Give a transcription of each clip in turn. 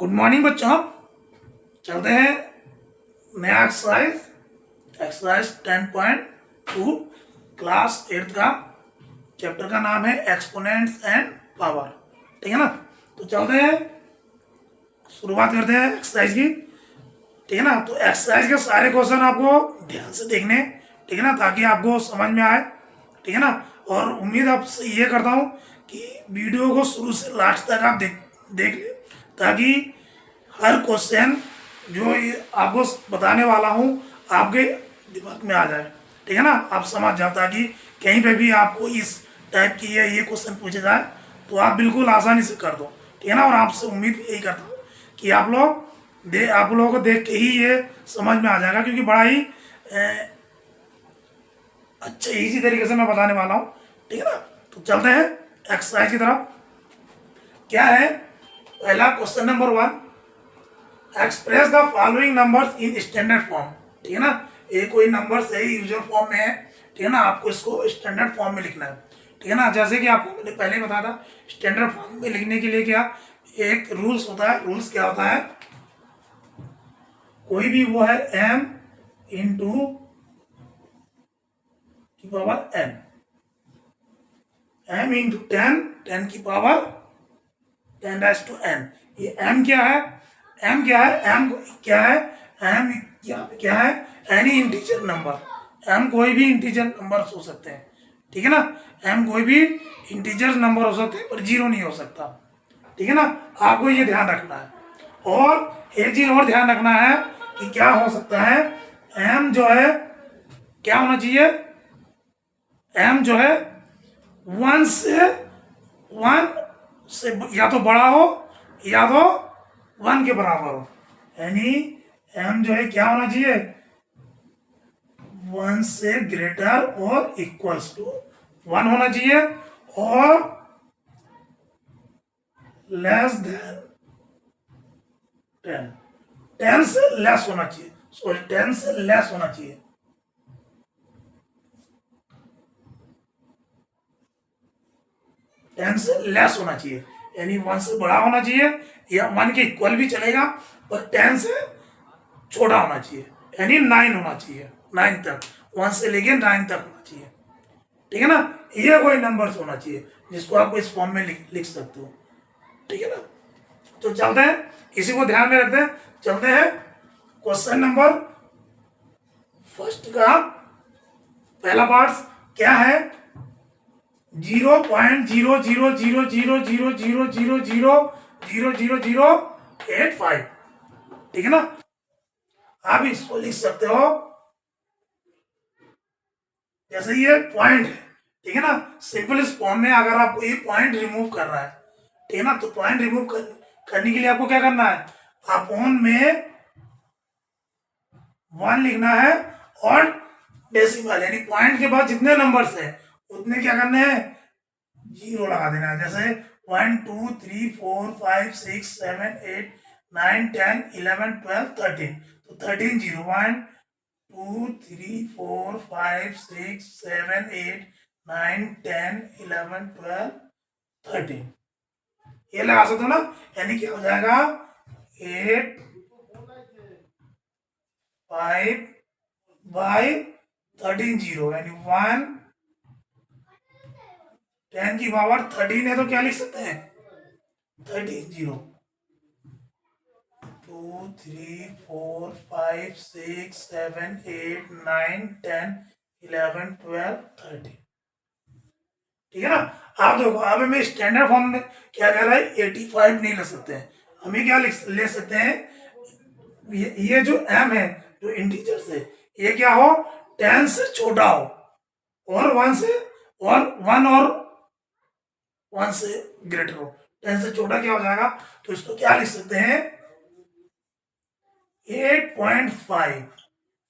Good morning बच्चों। चलते हैं नया एक्सरसाइज 10.2 क्लास 8 का। चैप्टर का नाम है एक्सपोनेंट्स एंड पावर। ठीक है ना। तो चलते हैं, शुरुआत करते हैं एक्सरसाइज की। ठीक है ना। तो एक्सरसाइज के सारे क्वेश्चन आपको ध्यान से देखने, ठीक है ना, ताकि आपको समझ में आए। ठीक है ना। और उम्मीद आपसे ये करता हूँ कि वीडियो को शुरू से लास्ट तक आप देख लें, ताकि हर क्वेश्चन जो ये आपको बताने वाला हूँ आपके दिमाग में आ जाए। ठीक है ना। आप समझ जाओ, ताकि कहीं पे भी आपको इस टाइप की ये क्वेश्चन पूछे जाए तो आप बिल्कुल आसानी से कर दो। ठीक है ना। और आपसे उम्मीद यही करता हूँ कि आप लोगों को देख के ही ये समझ में आ जाएगा, क्योंकि बड़ा ही अच्छे इजी तरीके से मैं बताने वाला हूँ। ठीक है ना। तो चलते हैं एक्सरसाइज की तरफ। क्या है पहला question number 1, express the following numbers in standard form. ठीक है ना। ये कोई नंबर है यूजर फॉर्म में है। ठीक है ना। आपको इसको स्टैंडर्ड फॉर्म में लिखना है। ठीक है ना। जैसे कि आपको मैंने पहले ही बताया था, स्टैंडर्ड फॉर्म में लिखने के लिए क्या एक रूल्स होता है। रूल्स क्या होता है, कोई भी वो है m इंटू की पावर n, m इंटू 10 की पावर 10⁻n। ये m क्या है, m क्या है, m क्या है, m क्या है, एनी इंटीजर नंबर। m कोई भी इंटीजर नंबर हो सकते हैं। ठीक है ना। m कोई भी इंटीजर नंबर हो सकते हैं, पर जीरो नहीं हो सकता। ठीक है ना। आपको ये ध्यान रखना है। और एक चीज और ध्यान रखना है कि क्या हो सकता है, m जो है क्या होना चाहिए, m जो है वन से या तो बड़ा हो या तो 1 के बराबर हो। यानी m जो है क्या होना चाहिए, 1 से ग्रेटर और इक्वल्स टू 1 होना चाहिए, और लेस देन 10, 10 से लेस होना चाहिए। सॉरी, 10 से लेस होना चाहिए। टेन से लेस होना चाहिए, यानी 1 से बड़ा होना चाहिए, या 1 के इक्वल भी चलेगा, पर 10 से छोटा होना चाहिए, यानी 9 होना चाहिए। 9 तक, 1 से लेके 9 तक होना चाहिए। ठीक है ना। ये कोई नंबर्स होना चाहिए जिसको आप इस फॉर्म में लिख सकते हो। ठीक है ना। तो चलते हैं, इसी को ध्यान में रखते हैं। चलते हैं क्वेश्चन नंबर फर्स्ट का पहला पार्ट। क्या है, 0.000000000085। ठीक है ना। आप इसको लिख सकते हो जैसे ये पॉइंट है। ठीक है ना। सिंपल इस फॉर्म में अगर आपको ये पॉइंट रिमूव करना है, ठीक है ना, तो पॉइंट रिमूव करने के लिए आपको क्या करना है, अपॉन में 1 लिखना है, और डेसिमल यानी पॉइंट के बाद जितने नंबर्स है उतने क्या करने हैं, जीरो लगा देना है। जैसे 1 2 3 4 5 6 7 8 9 10 11 12 13, तो 13 जीरो, 1 2 3 4 5 6 7 8 9 10 11 12 13, ये लगा सकते हो ना। यानी क्या हो जाएगा, 8 5 बाई 13 जीरो, यानी 1 10 की पावर 13 है, तो क्या लिख सकते हैं, 13 जीरो, 2 3 4 5 6 7 8 9 10 11 12 13। ठीक है ना। आप देखो, अब हमें स्टैंडर्ड फॉर्म में क्या कह रहा है, 85 नहीं ले सकते हैं। हमें क्या ले सकते हैं, ये जो m है, जो इंटीजर्स है, ये क्या हो, 10 से छोटा हो, और 1 से, और 1 से ग्रेटर हो। 10 से छोटा क्या हो जाएगा, तो इसको क्या लिख सकते हैं, 8.5।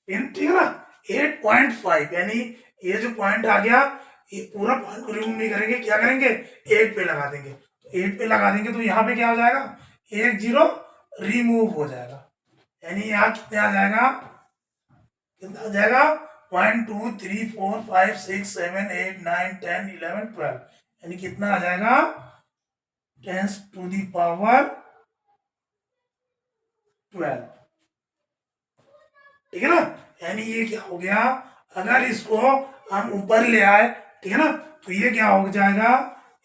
ठीक है ना। 8.5, यानी ये जो पॉइंट आ गया, ये पूरा पॉइंट को रिमूव नहीं करेंगे, क्या करेंगे, 8 पे लगा देंगे। तो 8 पे लगा देंगे तो यहाँ पे क्या हो जाएगा, 1 जीरो रिमूव हो जाएगा। यानी यहाँ कितने आ जाएगा, कितना आ जाएगा, 1 2 3 4 5 6 7 8 9 10 11 12, यानी कितना आ जाएगा, 10 टू दी पावर 12। ठीक है ना, यानी ये क्या हो गया, अगर इसको हम ऊपर ले आए, ठीक है ना, तो ये क्या हो जाएगा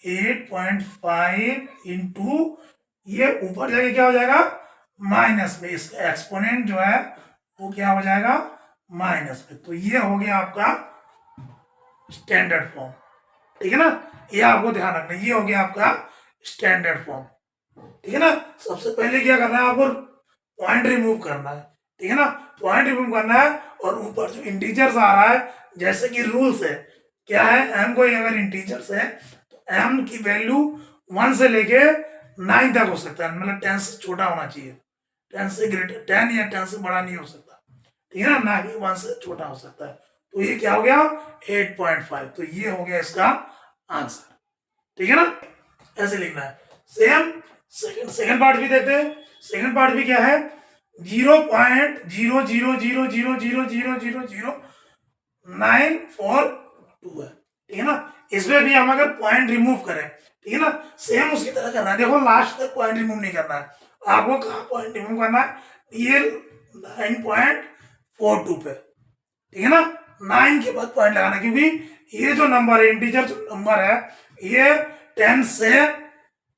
8.5 इंटू, ये ऊपर जाके क्या हो जाएगा माइनस में, इसका एक्सपोनेंट जो है वो क्या हो जाएगा माइनस में। तो ये हो गया आपका स्टैंडर्ड फॉर्म। ठीक है ना, ये आपको ध्यान रखना, ये हो गया आपका स्टैंडर्ड फॉर्म। ठीक है ना, सबसे पहले क्या करना है, आपको पॉइंट रिमूव करना है। ठीक है ना, पॉइंट रिमूव करना है, और ऊपर जो इंटीजर्स आ रहा है, जैसे कि रूल्स है क्या है, एम कोई अगर इंटीजर्स है तो एम की वैल्यू 1 से लेके 9 तक हो सकता है, मतलब 10 से छोटा होना चाहिए, 10 से ग्रेटर, 10 या 10 से बड़ा नहीं हो सकता। ठीक है ना ही 1 से छोटा हो सकता है। तो ये क्या हो गया 8.5, तो ये हो गया इसका आंसर। ठीक है ना, ऐसे लिखना है। सेम सेकंड पार्ट भी देखते हैं। सेकंड पार्ट भी क्या है, 0.000000942 है। ठीक है ना, इसमें भी हम अगर पॉइंट रिमूव करें, ठीक है ना, सेम उसकी तरह करना है। देखो लास्ट तक पॉइंट रिमूव नहीं करना है आपको, कहाँ पॉइंट रिमूव करना है, ये 9.42 पे। ठीक है ना, 9 के बाद पॉइंट लगाना, क्योंकि ये जो नंबर है, इंटीजर जो नंबर है, ये 10 से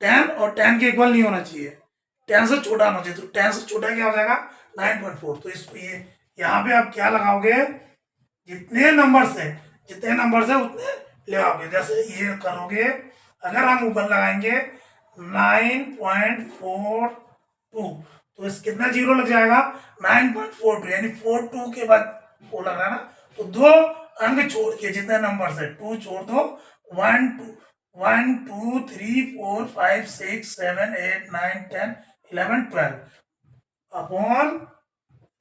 10 और 10 के इक्वल नहीं होना चाहिए, 10 से छोटा होना चाहिए। तो 10 से छोटा क्या हो जाएगा 9.4। तो इसको ये यहाँ पे आप क्या लगाओगे, जितने नंबर से उतने लगाओगे। जैसे ये करोगे, अगर हम ऊपर लगाएंगे 9.42, तो इस कितना जीरो लग जाएगा 9.42, यानी 42 के बाद वो लग रहा है ना, तो 2 अंक छोड़ के जितने नंबर से 2 छोड़ दो, 1 2 3 4 5 6 7 8 9 10 11 12 अपॉन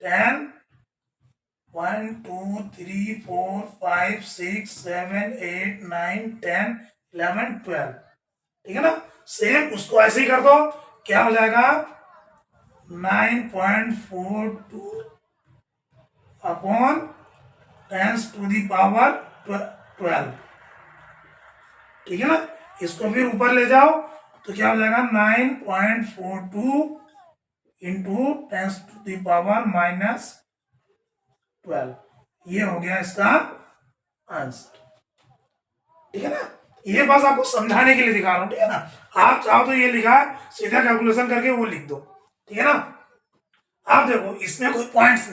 10 1 2 3 4 5 6 7 8 9 10 11 12। ठीक है ना, सेम उसको ऐसे ही कर दो, क्या हो जाएगा 9.42 अपॉन 10 टू दी पावर 12। ठीक है ना, इसको फिर ऊपर ले जाओ तो क्या हो जाएगा 9.42 इंटू 10 टू दी पावर -12। ये हो गया इसका आंसर। ठीक है ना, ये बस आपको समझाने के लिए दिखा रहा हूं। ठीक है ना, आप चाहो तो ये लिखा है, सीधा कैलकुलेशन करके वो लिख दो। ठीक है ना, आप देखो इसमें कोई पॉइंट्स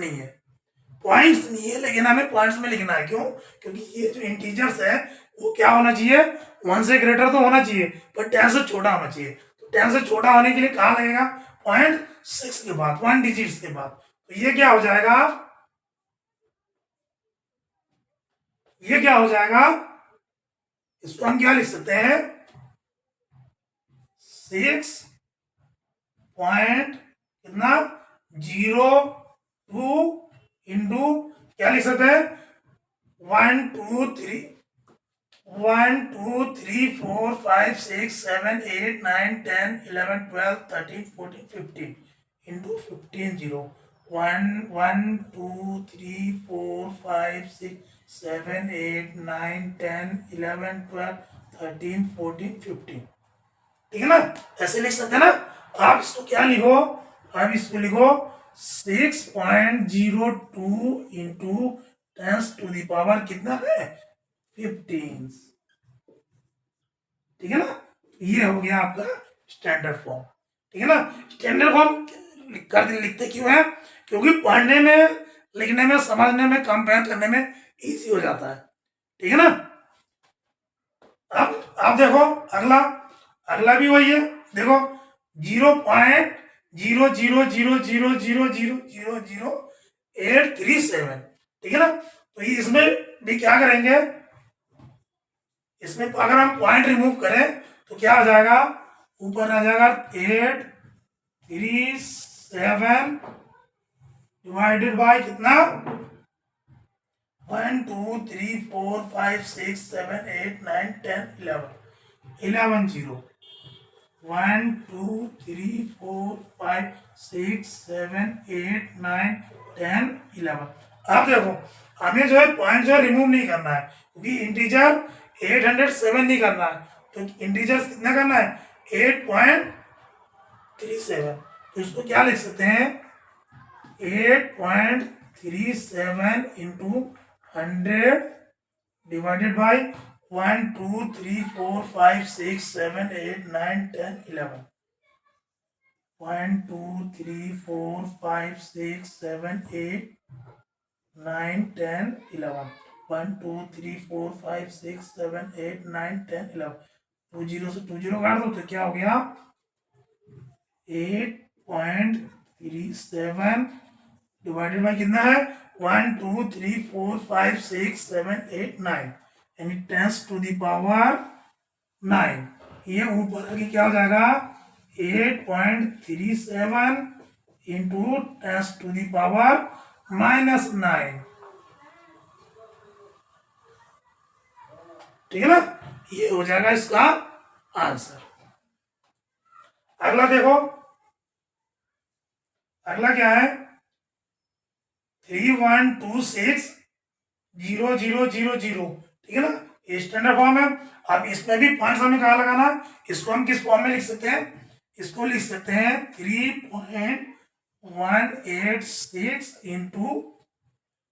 नहीं है, लेकिन हमें पॉइंट्स में लिखना है। क्यों, क्योंकि ये जो इंटीजर्स है वो क्या होना चाहिए 1 से ग्रेटर तो होना चाहिए, पर 10 से छोटा होना चाहिए। तो 10 से छोटा होने के लिए कहाँ लगेगा, 0.6 के बाद, 1 डिजिट्स के बाद। तो ये क्या हो जाएगा, इसको हम क्या लिख सकते हैं 6 पॉइंट कितना 0 2 इंटू क्या लिख सकते हैं 1 2 3 1 2 3 4 5 6 7 8 9 10 11 12 13 14 15 इंटू 15 0 1 1 2 3 4 5 6 7 8 9 10 11 12 13 14 15। ठीक है ना, ऐसे लिख सकते हैं ना। आप इसको क्या लिखो, आप इसको लिखो 6.02 इंटू 10 टू दी पावर कितना है 15। ठीक है ना, ये हो गया आपका स्टैंडर्ड फॉर्म। ठीक है ना, स्टैंडर्ड फॉर्म लिखते क्यों है, क्योंकि पढ़ने में, लिखने में, समझने में, कंपेयर करने में इजी हो जाता है। ठीक है ना, अब आप देखो अगला भी वही है। देखो 0.00000000837। ठीक है ना, तो ये इसमें भी क्या करेंगे, इसमें अगर हम पॉइंट रिमूव करें तो क्या हो जाएगा, ऊपर आ जाएगा 837 डिवाइडेड बाय कितना 1 2 3 4 5 6 7 8 9 10 11 0 1 2 3 4 5 6 7 8 9 10 11। अब देखो हमें जो है पॉइंट जो है रिमूव नहीं करना है, क्योंकि इंटीजर 807 नहीं करना है। तो इंटीजर कितना करना है 8.37। तो इसको क्या लिख सकते हैं 8.37 into 100 divided by 1 2 3 4 5 6 7 8 9 10 11 1 2 3 4 5 6 7 8 9 10 11 1 2 3 4 5 6 7 8 9 10 11 2 जीरो से 2 जीरो काट दो तो क्या हो गया 8.37 डिवाइडेड बाई कितना है 1 2 3 4 5 6 7 8 9 यानी 10 टू द पावर 9 ये ऊपर आगे क्या हो जाएगा 8.37 इंटू 10 टू द पावर -9 ठीक है ना ये हो जाएगा इसका आंसर। अगला देखो अगला क्या है 31260000 ठीक है ना ये स्टैंडर्ड फॉर्म है। अब इसमें भी पॉइंट्स हमें कहाँ लगाना इसको हम किस फॉर्म में लिख सकते हैं इसको लिख सकते हैं 3.186 इंटू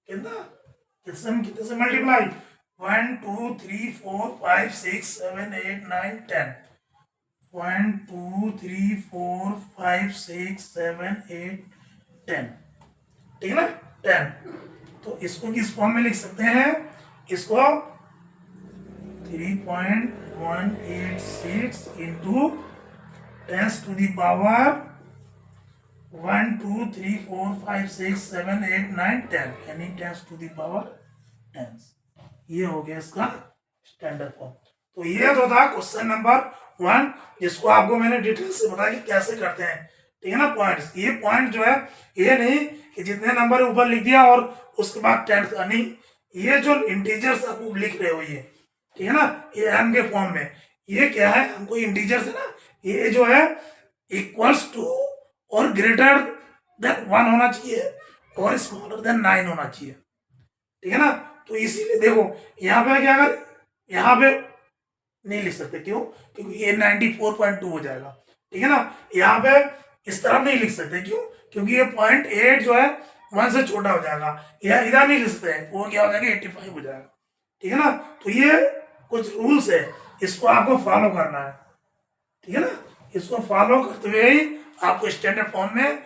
कितना कितने से मल्टीप्लाई 1 2 3 4 5 6 7 8 9 10 1 2 3 4 5 6 7 8 10 ठीक है ना 10 तो इसको किस फॉर्म में लिख सकते हैं इसको 3.186 इंटू 10 टू दी पावर 1 2 3 4 5 6 7 8 9 10 यानी 10 टू दी पावर 10 ये हो गया इसका स्टैंडर्ड फॉर्म। तो ये तो था क्वेश्चन नंबर 1 जिसको आपको मैंने डिटेल से बताया कि कैसे करते हैं ठीक है ना पॉइंट्स। ये पॉइंट जो है ये नहीं कि जितने नंबर ऊपर लिख दिया और उसके बाद 10 का नहीं ये जो इंटीजर्स आप लिख रहे हो ये ठीक है ना ये एम के फॉर्म में ये क्या है हमको इंटीजर्स है ना ये जो है इक्वल्स टू और ग्रेटर देन 1 होना चाहिए और स्मॉलर देन 9 होना चाहिए ठीक है ना। तो इसीलिए देखो यहाँ पे क्या कर यहाँ पे नहीं लिख सकते क्यों क्योंकि ये 94.2 हो जाएगा ठीक है ना। यहाँ पे इस तरफ नहीं लिख सकते क्यों क्योंकि ये 0.8 जो है 1 से छोटा हो जाएगा या इधर नहीं लिख सकते वो क्या हो जाएगा 85 हो जाएगा ठीक है ना। तो ये कुछ रूल्स है इसको आपको फॉलो करना है ठीक है ना। इसको फॉलो करते हुए ही आपको स्टैंडर्ड फॉर्म में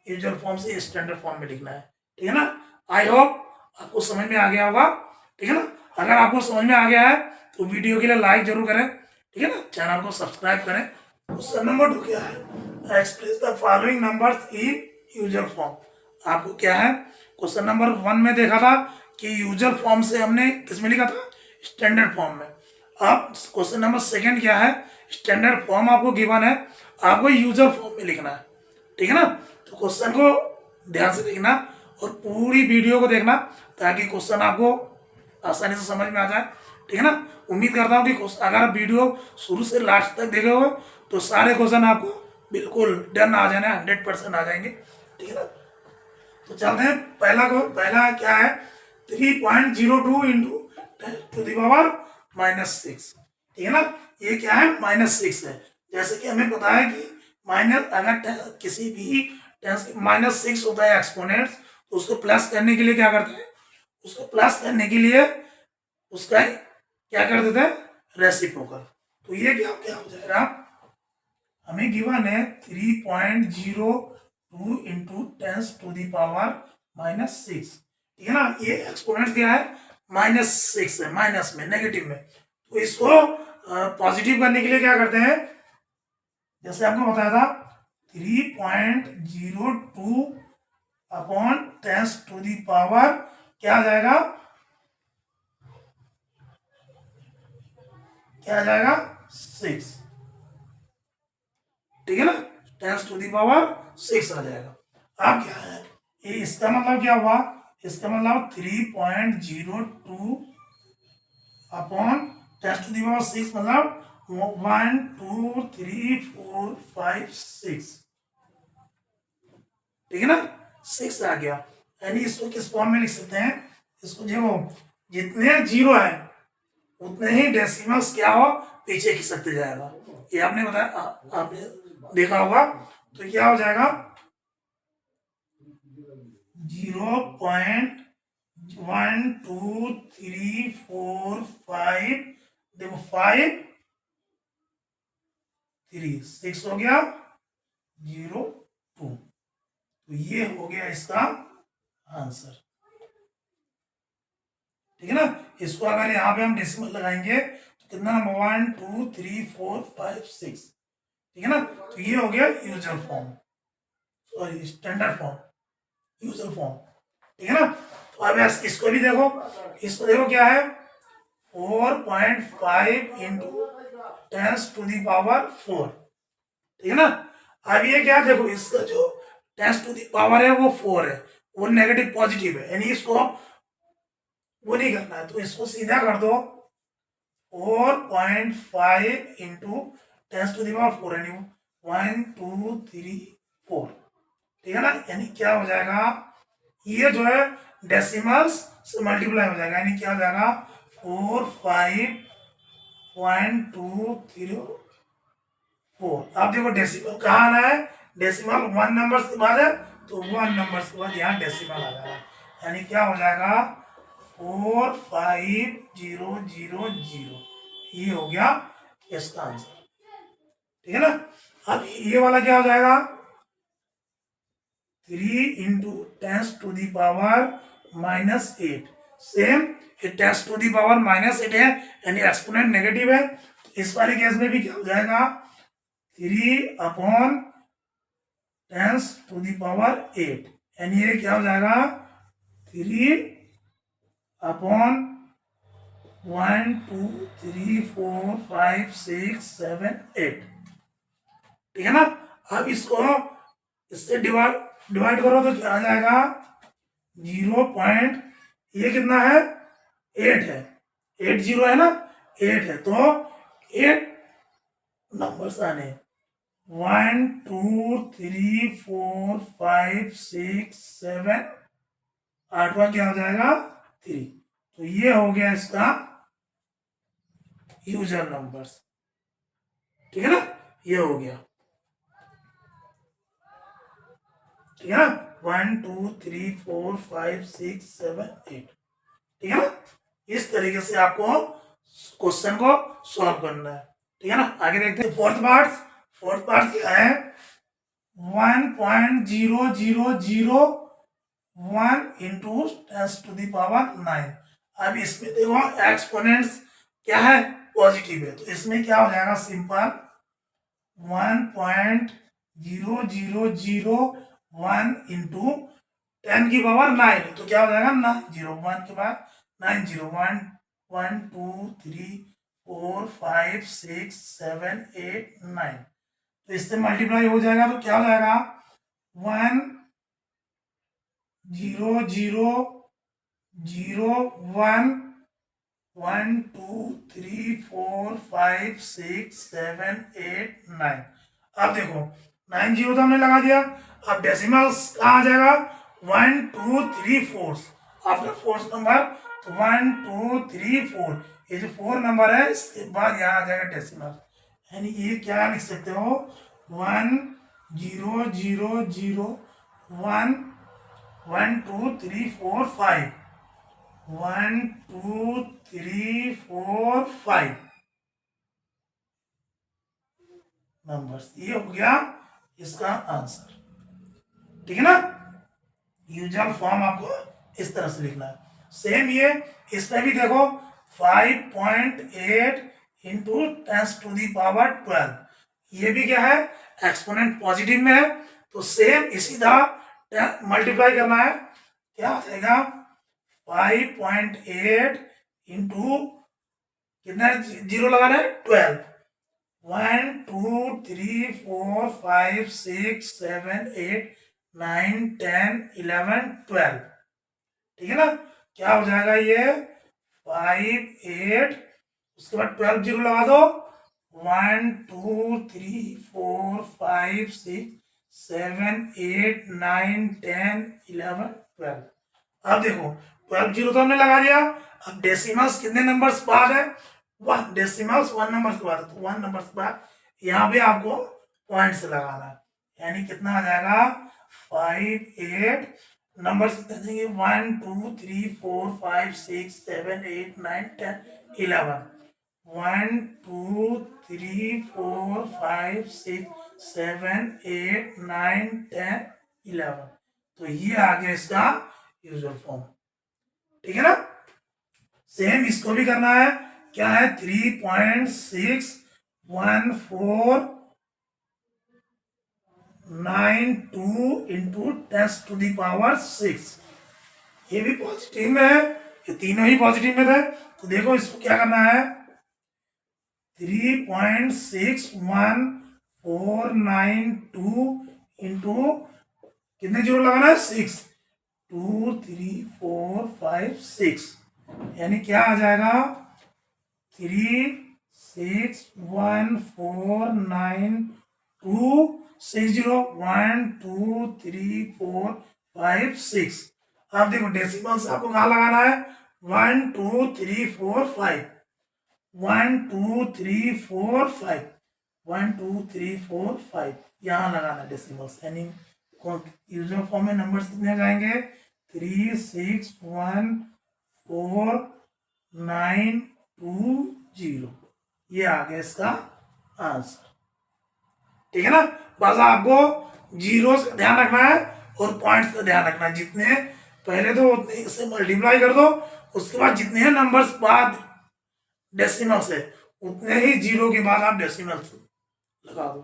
यूजुअल फॉर्म से स्टैंडर्ड फॉर्म में लिखना है ठीक है ना। आई होप आपको समझ में आ गया होगा ठीक है ना। अगर आपको समझ में आ गया है तो वीडियो के लिए लाइक जरूर करें ठीक है ना चैनल को सब्सक्राइब करें। क्वेश्चन नंबर 2 क्या है express the following numbers in usual form. आपको क्या है क्वेश्चन नंबर 1 में देखा था कि यूजुअल फॉर्म से हमने किस में लिखा था स्टैंडर्ड फॉर्म में। अब क्वेश्चन नंबर 2 क्या है स्टैंडर्ड फॉर्म आपको गिवन है आपको यूजुअल फॉर्म में लिखना है ठीक है ना। तो क्वेश्चन को ध्यान से देखना और पूरी वीडियो को देखना ताकि क्वेश्चन आपको आसानी से समझ में आ जाए ठीक है ना। उम्मीद करता हूँ कि अगर आप वीडियो शुरू से लास्ट तक देखे हो तो सारे क्वेश्चन आपको बिल्कुल डन आ जाने 100% आ जाएंगे ठीक है ना। तो चलते हैं पहला क्या है 3.02 इंटू 10 टू द पावर -6 ठीक है ना। ये क्या है -6 है जैसे कि हमें पता है कि माइनस अगर किसी भी -6 होता है एक्सपोनेंट्स तो उसको प्लस करने के लिए क्या करते हैं उसको प्लस करने के लिए उसका क्या कर देते हैं रेसिप्रोकल। तो ये क्या हो जाएगा हमें गिवन है 3.02 इंटू 10 टू द पावर -6 ठीक है ना। ये एक्सपोनेंट क्या है -6 है माइनस में नेगेटिव में। तो इसको पॉजिटिव करने के लिए क्या करते हैं जैसे आपको बताया था 3.02 अपॉन 10 टू दी पावर क्या आ जाएगा 6 ठीक है ना 10 टू दी पावर 6 आ जाएगा। अब क्या है ये इसका मतलब क्या हुआ इसका मतलब 3.02 अपॉन 10 टू दी पावर 6 मतलब 1 2 3 4 5 6 ठीक है ना 6 आ गया। यानी इसको किस फॉर्म में लिख सकते हैं इसको देखो जितने जीरो है उतने ही डेसिमल्स क्या हो पीछे खिसकते जाएगा। ये आपने बताया आपने देखा होगा। तो क्या हो जाएगा 0.1234 देखो 536 हो गया 02। तो ये हो गया इसका आंसर। ठीक है ना। इसको अगर यहाँ पे हम डेसिमल लगाएंगे तो कितना नंबर 1 2 3 4 5 6। ठीक है ना। तो ये हो गया usual form, sorry standard form, usual form. ठीक है ना। तो अब इसको भी देखो, इसको देखो क्या है 4.5 इंटू 10⁴। ठीक है ना। अब ये क्या देखो, इसका जो 10⁴ है वो 4 है, वो नेगेटिव पॉजिटिव है, यानी इसको वो नहीं करना है, तो इसको सीधा कर दो 4.5 इंटू 10⁴ यानी 1 2 3 4। ठीक है ना। यानी क्या हो जाएगा, ये जो है डेसिमल्स से मल्टीप्लाई हो जाएगा, यानी क्या हो जाएगा 45.234। अब देखो डेसिमल कहाँ आना है, डेसिमल 1 नंबर के बाद है, तो 1 नंबर के बाद यहाँ डेसिमल आ जाएगा, यानी क्या हो जाएगा 45000। ये हो गया इसका आंसर। ठीक है ना। अब ये वाला क्या हो जाएगा 3 इंटू 10⁻⁻8। सेम 10⁻⁻8 है, यानी एक्सपोनेंट नेगेटिव है, तो इस वाले केस में भी क्या हो जाएगा 3/10⁸, यानी ये क्या हो जाएगा 3/1 2 3 4 5 6 7 8। ठीक है ना। अब इसको इससे डिवाइड करो तो क्या आ जाएगा 0. ये कितना है 8 है, 80 है ना, 8 है, तो 8 नंबर्स आने 1 2 3 4 5 6 7, 8वां क्या हो जाएगा 3। तो ये हो गया इसका यूजर नंबर्स। ठीक है ना, ये हो गया। ठीक है ना, 1 2 3 4 5 6 7 8। ठीक है ना। इस तरीके से आपको क्वेश्चन को सॉल्व करना है। ठीक है ना। आगे देखते हैं फोर्थ पार्ट। फोर्थ पार्ट क्या है 1.0001 इंटू 10⁻⁹। अब इसमें देखो एक्सपोनेंट्स क्या है पॉजिटिव है, तो इसमें क्या हो जाएगा सिंपल 1.0001 इंटू 10⁹ तो क्या हो जाएगा 9 के बाद 90 1 1 2 3 4 5 6 7 8 9। तो इससे मल्टीप्लाई हो जाएगा तो क्या हो जाएगा 1 0 0 0 1 1 2 3 4 5 6 7 8 9। अब देखो 90 तो हमने लगा दिया, अब डेसिमल्स कहाँ आ जाएगा 1 2 3 4 आफ्टर फोर्थ नंबर, तो 1 2 3 4, ये जो 4 नंबर है इसके बाद यहाँ आ जाएगा डेसिमल, यानी ये क्या लिख सकते हो 1 0 0 0 1 1 2 3 4 5 1 2 3 4 5 नंबर्स। ये हो गया इसका आंसर। ठीक है ना। यूजुअल फॉर्म आपको इस तरह से लिखना है। सेम ये इसमें भी देखो 5.8 इंटू 10⁻12, ये भी क्या है एक्सपोनेंट पॉजिटिव में है, तो सेम इसी तरह मल्टीप्लाई करना है, क्या हो जाएगा 5.8 इंटू कितना जीरो लगाना है 12, 1 2 3 4 5 6 7 8 9 10 11 12। ठीक है ना। क्या हो जाएगा ये 5 8, उसके बाद 12 जीरो लगा दो 1 2 3 4 5 6 7 8 9 10 11 12। अब देखो 12 जीरो तो हमने लगा दिया, अब डेसिमल्स कितने नंबर्स बाद है 1, डेसिमल्स 1 नंबर के बाद है, तो 1 नंबर के बाद यहाँ पे आपको पॉइंट से लगाना है, यानी कितना आ जाएगा 5 8। नंबर कितने देंगे 1 2 3 4 5 6 7 8 9 10 11 1 2 3 4 5 6 7 8 9 10 11 तो ये आ गया इसका यूजुअल फॉर्म। ठीक है ना। सेम इसको भी करना है। क्या है 3.61492 इंटू 10⁻6। ये भी पॉजिटिव में है, ये तीनों ही पॉजिटिव में थे। तो देखो इसको क्या करना है 3.61492 इंटू कितने जीरो लगाना है 6 2 3 4 5 6 यानी क्या आ जाएगा 3.6149260123456। अब देखो डेसिमल्स आपको कहाँ लगाना है 1 2 3 4 5 1 2 3 4 5 1 2 3 4 5 यहाँ लगाना डेसिमल्स यानी यूजुअल फॉर्म में नंबर्स कितने जाएंगे 3614920 ये आ गया इसका आंसर। ठीक है ना। बस आपको जीरो से ध्यान रखना है और पॉइंट्स का ध्यान रखना है। जितने पहले तो उतने से मल्टीप्लाई कर दो, उसके बाद जितने नंबर्स बाद डेसिमल से उतने ही जीरो के बाद आप डेसिमल लगा दो।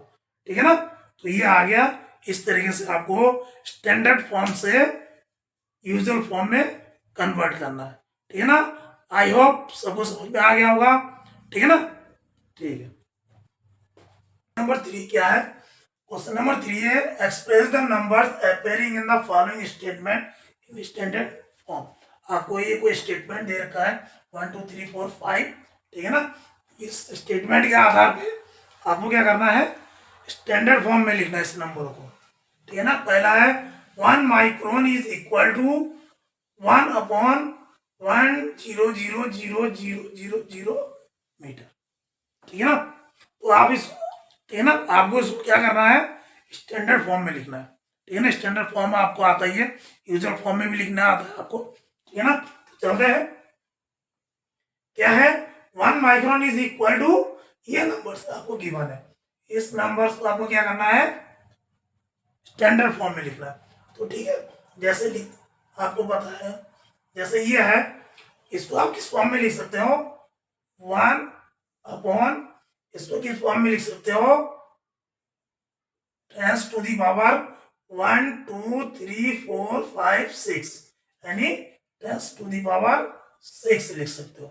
ठीक है ना। तो ये आ गया। इस तरीके से आपको स्टैंडर्ड फॉर्म से यूजुअल फॉर्म में कन्वर्ट करना है। ठीक है ना। आई होप सबको समझ में आ गया होगा। ठीक है ना। ठीक है। नंबर 3 क्या है क्वेश्चन नंबर 3 है express the numbers appearing in the following statement in standard form. आपको ये कोई स्टेटमेंट दे रखा है 1 2 3 4 5। ठीक है ना। इस स्टेटमेंट के आधार पे आपको क्या करना है स्टैंडर्ड फॉर्म में लिखना है इस नंबर को। ठीक है ना। पहला है 1 micron is equal to 1/1000000 metre. ठीक है ना। तो आप इस ठीक है ना आपको इसको क्या करना है स्टैंडर्ड फॉर्म में लिखना है। ठीक है ना। स्टैंडर्ड फॉर्म आपको आता ही है, यूजुअल फॉर्म में भी लिखना आता है आपको। ठीक है ना। तो चलते हैं क्या है 1 माइक्रोन इज इक्वल टू ये नंबर्स आपको गिवन है। इस नंबर्स को आपको क्या करना है स्टैंडर्ड फॉर्म में लिखना है। तो ठीक है जैसे आपको पता है जैसे ये है इसको आप किस फॉर्म में लिख सकते हो 1 इसको किस फॉर्म में लिख सकते हो 10 to the power 1 2 3 4 5 6 यानी 10 to the power 6 लिख सकते हो।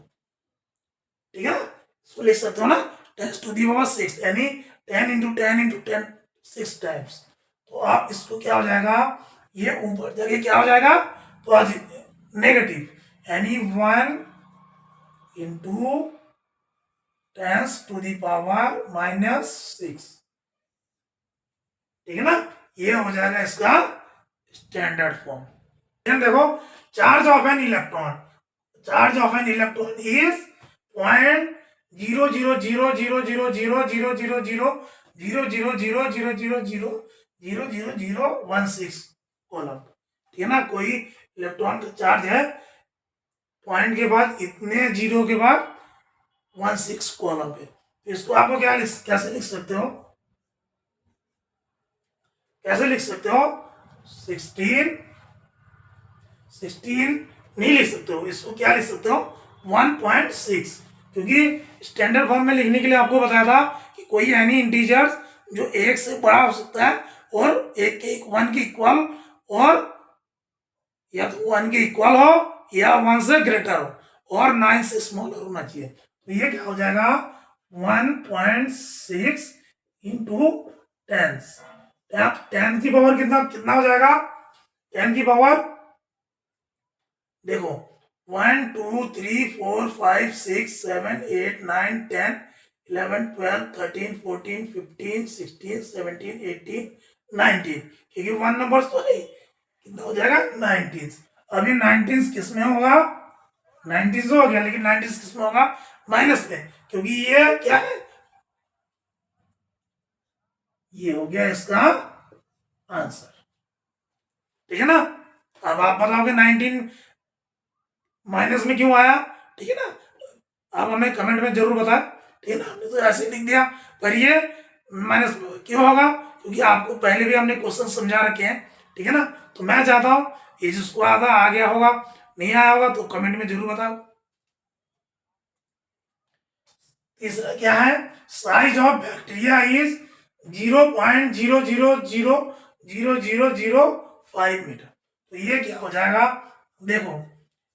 ठीक है ना। इसको लिख सकते हो ना 10 to the power 6 यानी 10 into 10 into 10 6 टाइम्स। तो आप इसको क्या हो जाएगा ये ऊपर जाके क्या हो जाएगा पॉजिटिव नेगेटिव यानी 1 into 10 to the power -6। ठीक है ना। ये हो जाएगा इसका स्टैंडर्ड फॉर्म। देखो charge of an electron is 0.0000000000000000016 column. ठीक है ना। कोई इलेक्ट्रॉन का चार्ज है पॉइंट के बाद इतने जीरो के बाद 16 कॉलम पे। इसको आपको कैसे लिख सकते हो 16 नहीं लिख सकते हो। इसको क्या लिख सकते हो 1.6 क्योंकि स्टैंडर्ड फॉर्म में लिखने के लिए आपको बताया था कि कोई एनी इंटीजर्स जो एक से बड़ा हो सकता है और एक के 1 के इक्वल और या तो 1 के इक्वल हो या 1 से ग्रेटर हो और 9 से स्मॉलर होना चाहिए। तो ये क्या हो जाएगा 1.6 इंटू 10 10 की पावर कितना हो जाएगा 10 की पावर देखो 1 2 3 4 5 6 7 8 9 10 11 12 13 14 15 16 17 18 19 क्योंकि 1 नंबर तो है कितना हो जाएगा 19। अभी 19 किस में होगा 19 हो गया लेकिन 19 किस में होगा माइनस में क्योंकि ये क्या है ये हो गया इसका आंसर। ठीक है ना। अब आप बताओगे 19 माइनस में क्यों आया, ठीक है ना, आप हमें कमेंट में जरूर बताएं, ठीक है ना। हमने तो ऐसे लिख दिया, पर ये माइनस क्यों होगा, क्योंकि आपको पहले भी हमने क्वेश्चन समझा रखे हैं, ठीक है ना। तो मैं चाहता हूँ ये जिसको आधा आ गया होगा, नहीं आया होगा तो कमेंट में जरूर बताओ। तीसरा क्या है, size of bacteria is 0.0000005 metre. तो ये क्या हो जाएगा, देखो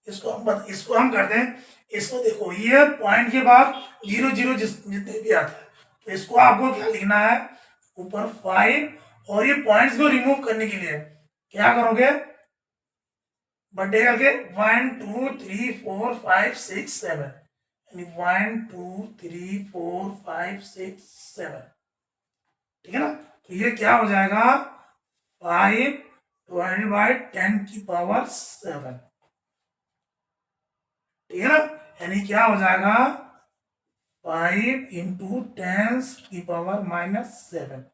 इसको हम करते हैं, इसको देखो ये पॉइंट के बाद 0 0 जितने भी आता है, तो इसको आपको क्या लिखना है, ऊपर 5, और ये पॉइंट्स को रिमूव करने के लिए क्या करोगे, बर्थडे करके 1 2 3 4 5 6 7, यानी 1 2 3 4 5 6 7, ठीक है ना। तो ये क्या हो जाएगा, 5 डिवाइडेड बाय 10⁻⁷, ठीक है ना, यानी क्या हो जाएगा 5 इंटू 10⁻⁻7।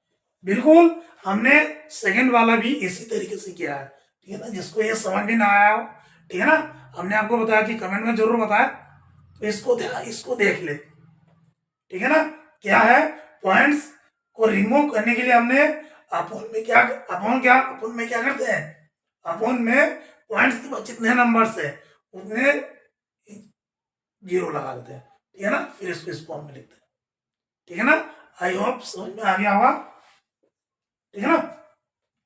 बिल्कुल हमने सेकंड वाला भी इसी तरीके से किया है, ठीक है ना। जिसको ये समझ में ना आया हो, ठीक है ना, हमने आपको बताया कि कमेंट में जरूर बताया, तो इसको देख ले, ठीक है ना। क्या है, पॉइंट्स को रिमूव करने के लिए हमने अपोन में क्या करते हैं, अपोन में पॉइंट्स के बाद जितने नंबर्स है उतने 0 लगा देते हैं, ठीक है ना, फिर इसको इस फॉर्म में लिखते हैं, ठीक है ना। आई होप समझ में आ गया होगा, ठीक है ना।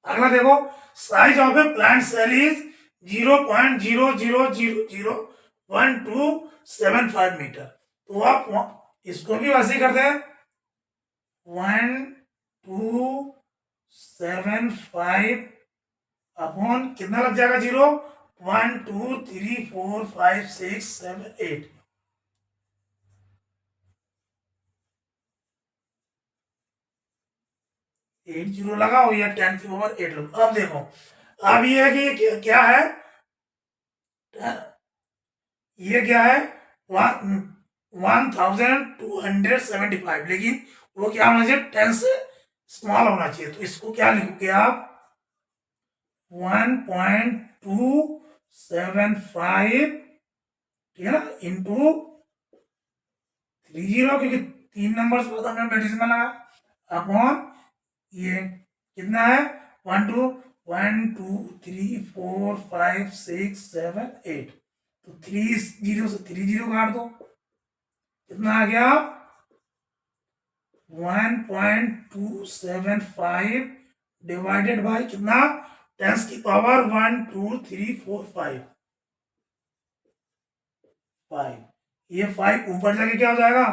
अगला देखो, size of a plant cell is 0.0001275 metre. तो आप इसको भी वैसे ही करते हैं, 1275 अपॉन कितना लग जाएगा 0, 1 2 3 4 5 6 7 8, 8 0 लगाओ या 10⁸ लगाओ। अब देखो, अब ये है कि क्या है, ये क्या है 1275, लेकिन वो क्या होना चाहिए, 10 से स्मॉल होना चाहिए। तो इसको क्या लिखोगे आप, 1.275, ठीक है ना, इंटू 30, क्योंकि 3 नंबर बाद हमने डेसिमल लगा, अपॉन ये कितना है 1 2 1 2 3 4 5 6 7 8, तो 3 0 से 3 0 काट दो, कितना आ गया 1.275 डिवाइडेड बाय कितना, 10 की पावर 1 2 3 4 5, ये 5 ऊपर जाके क्या हो जाएगा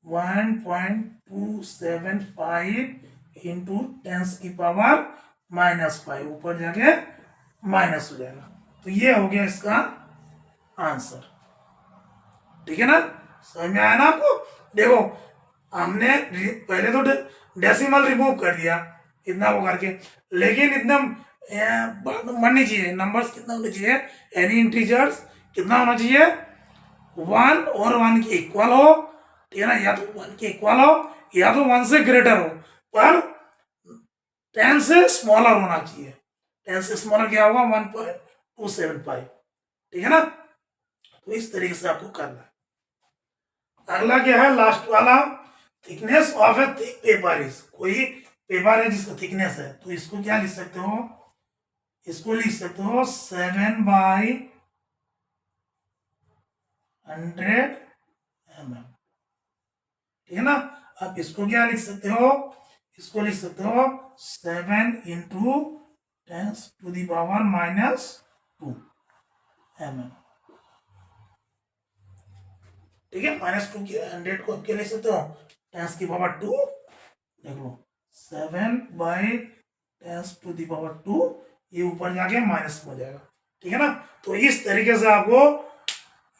1.275 इंटू 10 की पावर -5, ऊपर जाके माइनस हो जाएगा। तो ये हो गया इसका आंसर, ठीक है ना, समझ में आया ना आपको। देखो हमने पहले तो डेसिमल रिमूव कर दिया इतना वो करके, लेकिन इतना बढ़नी चाहिए, नंबर्स कितना होने चाहिए, एनी इंटीजर्स कितना होना चाहिए 1 और 1 के इक्वल हो, ठीक है ना, या तो 1 के इक्वल हो या तो 1 से ग्रेटर हो, पर 10 से स्मॉलर होना चाहिए। 10 से स्मॉलर क्या होगा 1.275, ठीक है ना। तो इस तरीके से आपको करना है। अगला क्या है, लास्ट वाला, thickness of A thick paper is, कोई पेपर है जिसका थिकनेस है, तो इसको क्या लिख सकते हो, इसको लिख सकते हो 7/100 mm, ठीक है ना। अब इसको क्या लिख सकते हो, इसको लिख सकते हो 7 इंटू 10⁻⁻2 mm, ठीक है। -2 के 100 को अब क्या लिख सकते हो 10⁻², देख लो 7/10⁻², ये ऊपर जाके माइनस हो जाएगा, ठीक है ना। तो इस तरीके से आपको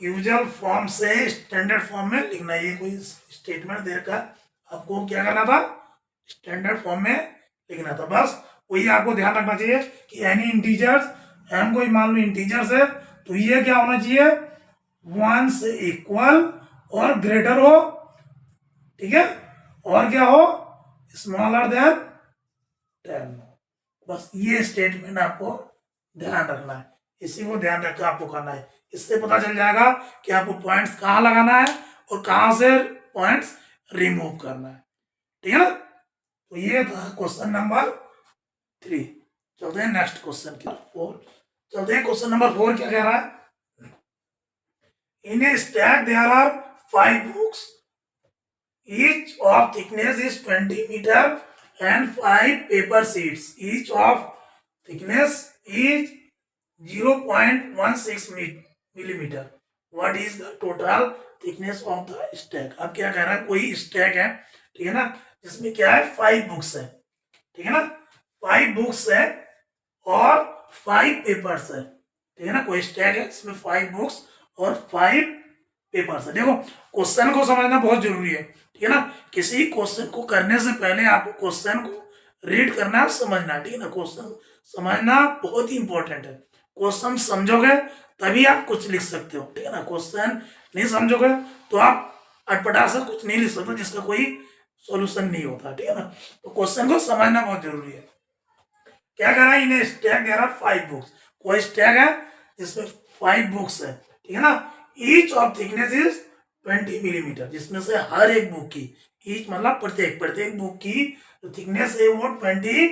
यूजुअल फॉर्म से स्टैंडर्ड फॉर्म में लिखना है। ये कोई स्टेटमेंट देकर आपको क्या करना था, स्टैंडर्ड फॉर्म में लिखना था, बस वही आपको ध्यान रखना चाहिए कि एनी इंटीजर्स, एम कोई मान लो इंटीजर्स है, तो ये क्या होना चाहिए 1 से इक्वल और ग्रेटर हो, ठीक है, और क्या हो स्मॉलर देन 10, बस ये स्टेटमेंट आपको ध्यान रखना है, इसी को ध्यान रख के आपको करना है। इससे पता चल जाएगा कि आपको पॉइंट्स कहाँ लगाना है और कहाँ से पॉइंट्स रिमूव करना है। ठीक है ना। तो ये था क्वेश्चन नंबर 3। चलते हैं नेक्स्ट क्वेश्चन की 4। चलते हैं क्वेश्चन नंबर 4 क्या कह रहा है। In a stack there are 5 books, each of thickness is 20 meter and 5 paper sheets, each of thickness is 0.16 millimeter. What is the total thickness of the stack? अब क्या कह रहा है, कोई स्टैक है, ठीक है ना, जिसमें क्या है 5 बुक्स है, ठीक है ना, 5 बुक्स है और 5 पेपर्स है, ठीक है ना। कोई स्टैक है जिसमें 5 बुक्स और 5 पेपर्स है। देखो क्वेश्चन को समझना बहुत जरूरी है, ठीक है ना। किसी क्वेश्चन को करने से पहले आपको क्वेश्चन को रीड करना है, समझना है, ठीक है ना। क्वेश्चन समझना बहुत ही इंपॉर्टेंट है। क्वेश्चन समझोगे तभी आप कुछ लिख सकते हो, ठीक है ना। क्वेश्चन नहीं समझोगे तो आप अटपटा सा कुछ नहीं लिख सकते जिसका कोई सॉल्यूशन नहीं होता, ठीक है ना। तो क्वेश्चन को समझना बहुत जरूरी है। क्या कह रहा है, इन्हें स्टैक दे रहा 5 बुक्स, कोई स्टैक है जिसमें 5 बुक्स है, ठीक है ना। Each of thickness is 20 millimetre, जिसमें से हर एक बुक की, ईच मतलब प्रत्येक, प्रत्येक बुक की जो थिकनेस है वो 20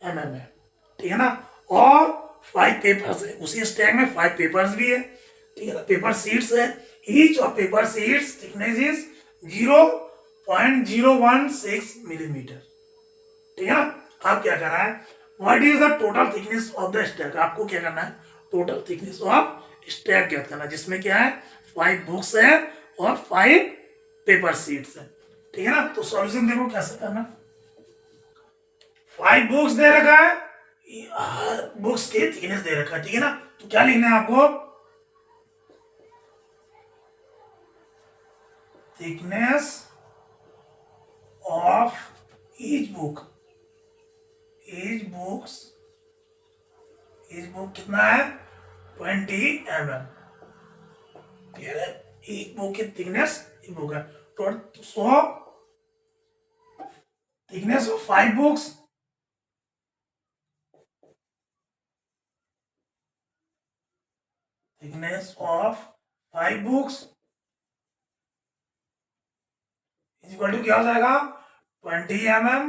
mm है, ठीक है ना। और 5 पेपर्स है, उसी स्टैक में 5 पेपर्स भी है, ठीक है ना। पेपर शीट्स है, each of paper sheets thickness is 0.016 millimetre, ठीक है ना। आप क्या कर रहा है, what is the total thickness of the stack, आपको क्या करना है, टोटल थिकनेस ऑफ स्टैक क्या करना है, जिसमें क्या है 5 बुक्स है और 5 पेपर शीट्स है, ठीक है ना। तो सॉल्यूशन देखो कैसे करना। 5 बुक्स दे रखा है, हर बुक्स की थिकनेस दे रखा है, ठीक है ना। तो क्या लिखना है आपको, thickness of each book, each book कितना है 20 mm, ठीक है। एक बुक की थिकनेस एक बुक है, तो so thickness of 5 books, thickness of 5 books is equal to क्या हो जाएगा 20 mm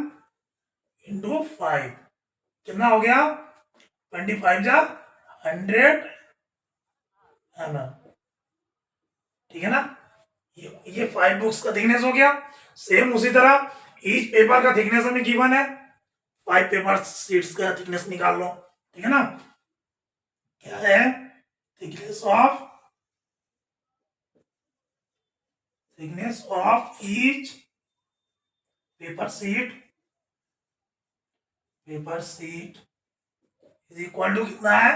इंटू 5, कितना हो गया 25 जा 100 mm, ठीक है ना। ये 5 बुक्स का थिकनेस हो गया। सेम उसी तरह ईच पेपर का थिकनेस हमें गिवन है, 5 पेपर शीट्स का थिकनेस निकाल लो, ठीक है ना। क्या है thickness of each paper sheet is equal to कितना है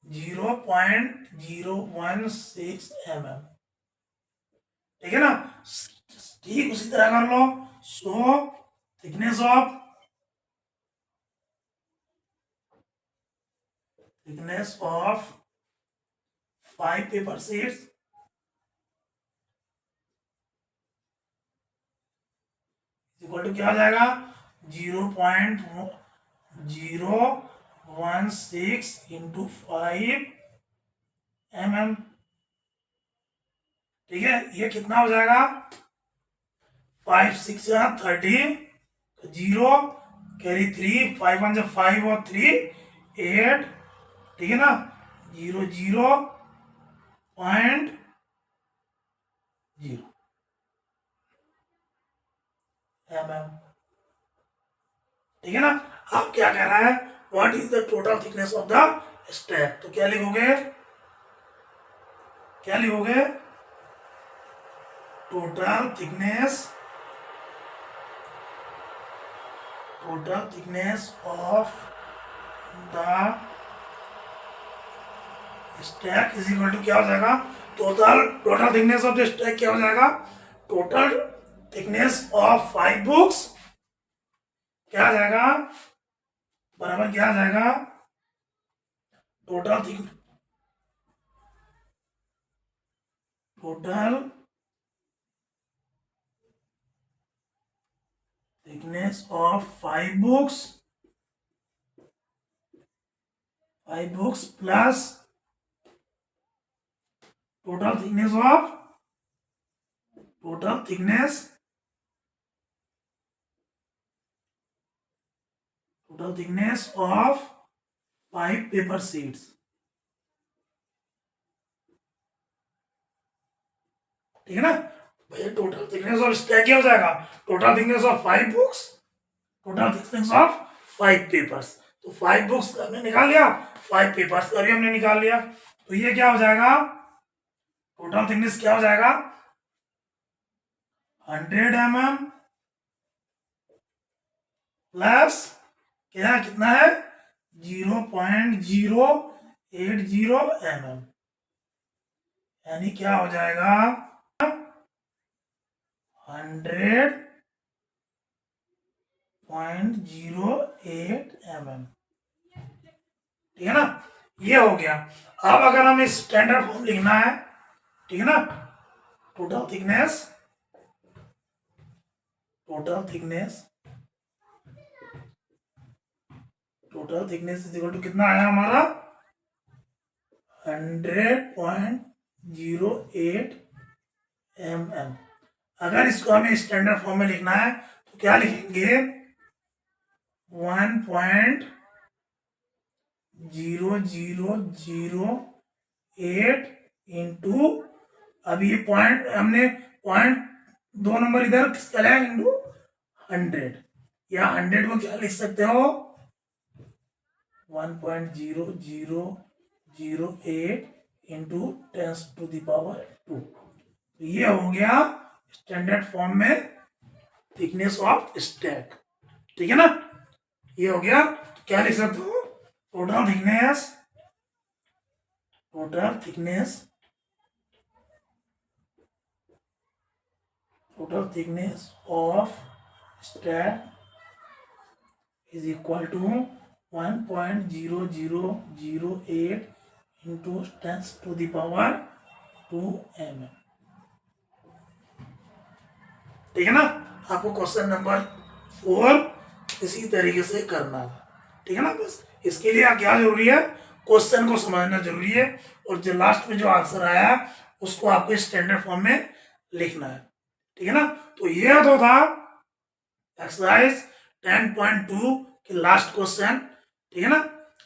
0.016 mm, ठीक है ना। ठीक उसी तरह कर लो, so thickness of 5 paper sheets equal to क्या हो जाएगा 0.016 इंटू 5 mm, ठीक है। ये कितना हो जाएगा 5 6 30, 0 कैरी 3, 5 1 5 और 3 8, ठीक है ना, 0.0 mm, ठीक है ना। अब क्या कह रहा है, what is the total thickness of the stack, तो क्या लिखोगे total thickness of the stack is equal to क्या हो जाएगा, total thickness of the stack क्या हो जाएगा, टोटल थिकनेस ऑफ 5 बुक्स क्या आ जाएगा बराबर क्या आ जाएगा total thickness of 5 books 5 books plus total thickness of 5 paper sheets. ठीक है ना भैया, टोटल थिकनेस ऑफ स्टैक क्या हो जाएगा, total thickness of 5 books, total thickness of 5 papers. तो 5 बुक्स का हमने निकाल लिया, 5 पेपर्स का भी हमने निकाल लिया। तो ये क्या हो जाएगा, टोटल थिकनेस क्या हो जाएगा 100 mm प्लस क्या कितना है 0.080 mm, यानी क्या हो जाएगा 100.08 mm। ठीक है ना, ये हो गया। अब अगर हमें स्टैंडर्ड फॉर्म लिखना है, ठीक है ना, total thickness is equal to कितना आया हमारा 100.08 mm। अगर इसको हमें स्टैंडर्ड फॉर्म में लिखना है तो क्या लिखेंगे 1.0008 इंटू, अभी ये पॉइंट हमने पॉइंट 2 नंबर इधर किसका लिया इंटू 100, या 100 को क्या लिख सकते हो 1.0008 इंटू 10⁻²। तो ये हो गया स्टैंडर्ड फॉर्म में थिकनेस ऑफ स्टैक। ठीक है ना, ये हो गया। तो क्या लिख सकते हो total thickness of stack is equal to 1.0008 into 10⁻²। ठीक है ना, आपको क्वेश्चन नंबर 4 इसी तरीके से करना है। ठीक है ना, बस इसके लिए क्या जरूरी है, क्वेश्चन को समझना जरूरी है, और जो लास्ट में जो आंसर आया उसको आपको स्टैंडर्ड फॉर्म में लिखना है। ठीक है ना, तो ये तो था एक्सरसाइज 10.2 के लास्ट क्वेश्चन। ठीक है ना,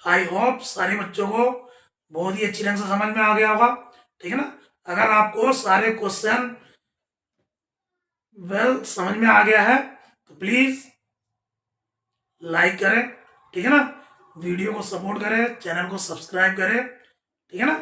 आई होप सारे बच्चों को बहुत ही अच्छी ढंग से समझ में आ गया होगा। ठीक है ना, अगर आपको सारे क्वेश्चन समझ में आ गया है तो प्लीज लाइक करें। ठीक है ना, वीडियो को सपोर्ट करें, चैनल को सब्सक्राइब करें। ठीक है ना,